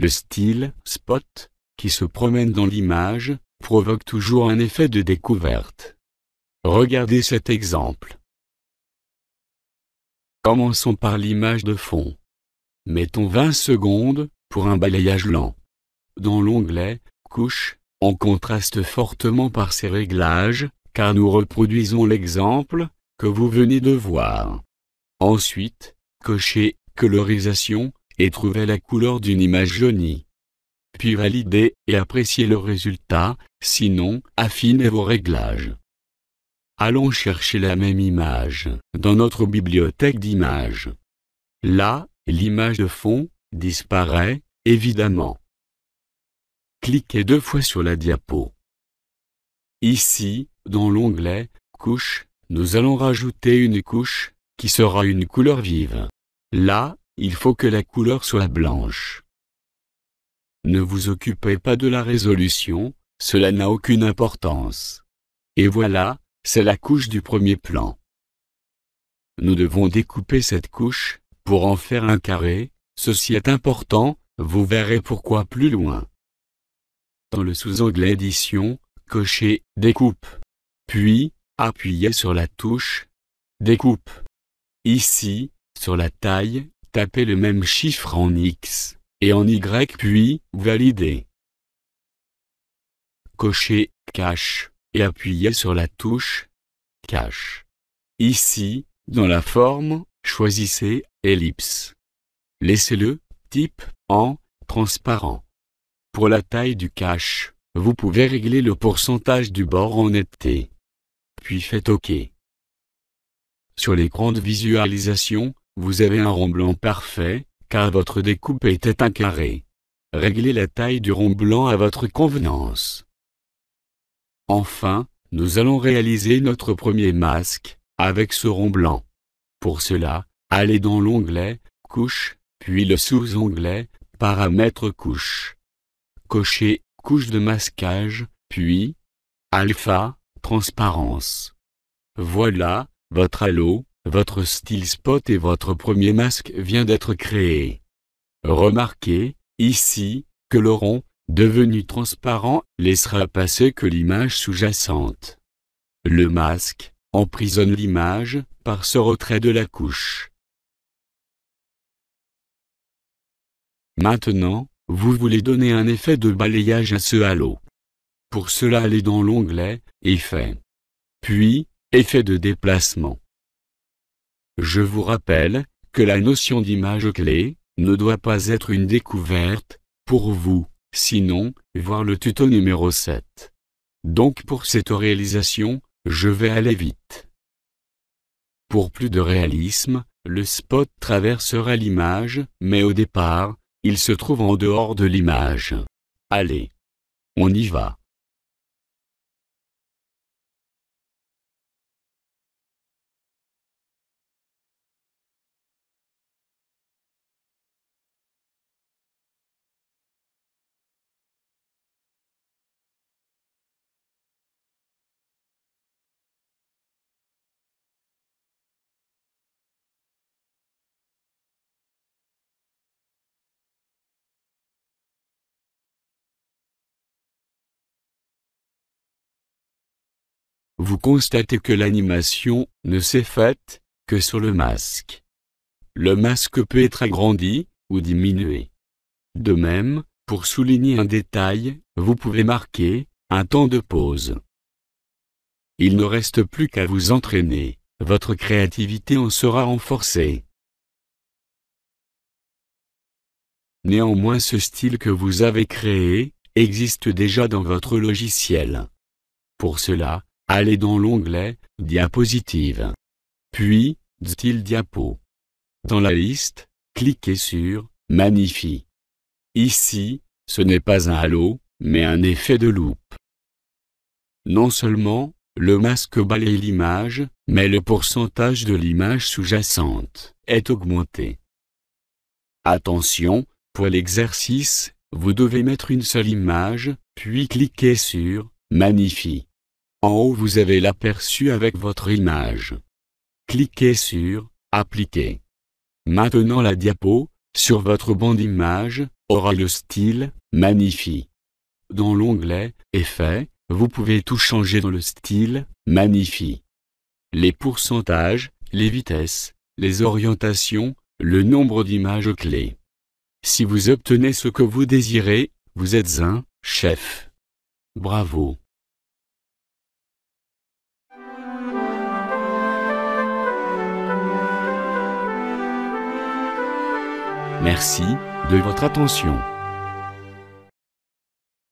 Le style « spot » qui se promène dans l'image, provoque toujours un effet de découverte. Regardez cet exemple. Commençons par l'image de fond. Mettons 20 secondes pour un balayage lent. Dans l'onglet « Couche », on contraste fortement par ces réglages, car nous reproduisons l'exemple que vous venez de voir. Ensuite, cochez « Colorisation » et trouvez la couleur d'une image jaunie. Puis validez et appréciez le résultat, sinon affinez vos réglages. Allons chercher la même image dans notre bibliothèque d'images. Là, l'image de fond disparaît, évidemment. Cliquez 2 fois sur la diapo. Ici, dans l'onglet « Couche », nous allons rajouter une couche, qui sera une couleur vive. Là, il faut que la couleur soit blanche. Ne vous occupez pas de la résolution, cela n'a aucune importance. Et voilà, c'est la couche du premier plan. Nous devons découper cette couche, pour en faire un carré, ceci est important, vous verrez pourquoi plus loin. Dans le sous-onglet Édition, cochez « Découpe », puis, appuyez sur la touche « Découpe ». Ici, sur la taille, tapez le même chiffre en X et en Y puis validez. Cochez « Cache » et appuyez sur la touche « Cache ». Ici, dans la forme, choisissez « Ellipse ». Laissez-le type en transparent. Pour la taille du cache, vous pouvez régler le pourcentage du bord en netteté. Puis faites OK. Sur l'écran de visualisation, vous avez un rond blanc parfait, car votre découpe était un carré. Réglez la taille du rond blanc à votre convenance. Enfin, nous allons réaliser notre premier masque, avec ce rond blanc. Pour cela, allez dans l'onglet « Couche », puis le sous-onglet « Paramètres couche ». Cochez « Couche de masquage », puis « Alpha, transparence ». Voilà, votre halo, votre style spot et votre premier masque vient d'être créé. Remarquez, ici, que le rond, devenu transparent, laissera passer que l'image sous-jacente. Le masque emprisonne l'image par ce retrait de la couche. Maintenant, vous voulez donner un effet de balayage à ce halo. Pour cela, allez dans l'onglet « Effets », puis « Effet de déplacement ». Je vous rappelle que la notion d'image clé ne doit pas être une découverte pour vous, sinon, voir le tuto numéro 7. Donc pour cette réalisation, je vais aller vite. Pour plus de réalisme, le spot traversera l'image, mais au départ, il se trouve en dehors de l'image. Allez, on y va. Vous constatez que l'animation ne s'est faite que sur le masque. Le masque peut être agrandi ou diminué. De même, pour souligner un détail, vous pouvez marquer un temps de pause. Il ne reste plus qu'à vous entraîner, votre créativité en sera renforcée. Néanmoins, ce style que vous avez créé existe déjà dans votre logiciel. Pour cela, allez dans l'onglet « Diapositive », puis « Style diapo ». Dans la liste, cliquez sur « Magnifie ». Ici, ce n'est pas un halo, mais un effet de loupe. Non seulement, le masque balaye l'image, mais le pourcentage de l'image sous-jacente est augmenté. Attention, pour l'exercice, vous devez mettre une seule image, puis cliquez sur « Magnifie ». En haut, vous avez l'aperçu avec votre image. Cliquez sur « Appliquer ». Maintenant la diapo, sur votre banc d'image, aura le style « Magnifique ». Dans l'onglet « Effets », vous pouvez tout changer dans le style « Magnifique ». Les pourcentages, les vitesses, les orientations, le nombre d'images clés. Si vous obtenez ce que vous désirez, vous êtes un chef. Bravo! Merci de votre attention.